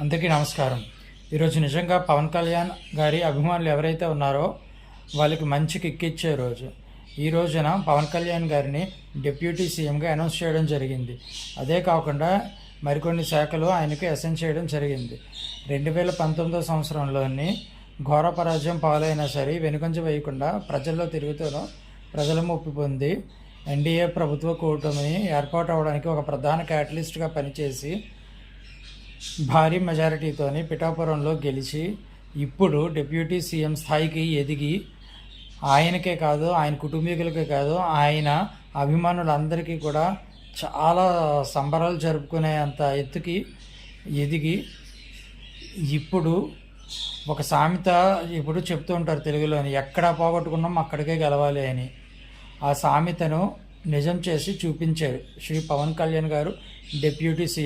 అందరికీ నమస్కారం. ఈరోజు నిజంగా పవన్ కళ్యాణ్ గారి అభిమానులు ఎవరైతే ఉన్నారో వాళ్ళకి మంచి కిక్ ఇచ్చే రోజు. ఈ రోజున పవన్ కళ్యాణ్ గారిని డిప్యూటీ సీఎంగా అనౌన్స్ చేయడం జరిగింది. అదే కాకుండా మరికొన్ని శాఖలు ఆయనకు అసైన్ చేయడం జరిగింది. 2019 సంవత్సరంలోని ఘోర పరాజయం పాలైనా సరే వెనుకంజ వేయకుండా ప్రజల్లో తిరుగుతూనూ ప్రజల మొప్పి పొంది ఎన్డీఏ ప్రభుత్వ కూటమిని ఏర్పాటు అవడానికి ఒక ప్రధాన క్యాటలిస్ట్గా పనిచేసి భారీ మెజారిటీతోని పిఠాపురంలో గెలిచి ఇప్పుడు డిప్యూటీ సీఎం స్థాయికి ఎదిగి ఆయనకే కాదు, ఆయన కుటుంబీకులకే కాదు, ఆయన అభిమానులందరికీ కూడా చాలా సంబరాలు జరుపుకునే అంత ఎత్తుకి ఎదిగి ఇప్పుడు ఒక సామెత ఇప్పుడు చెప్తూ ఉంటారు తెలుగులోని, ఎక్కడ పోగొట్టుకున్నాం అక్కడికే గెలవాలి అని. ఆ సామెతను నిజం చేసి చూపించారు శ్రీ పవన్ కళ్యాణ్ గారు, డిప్యూటీ సీఎం.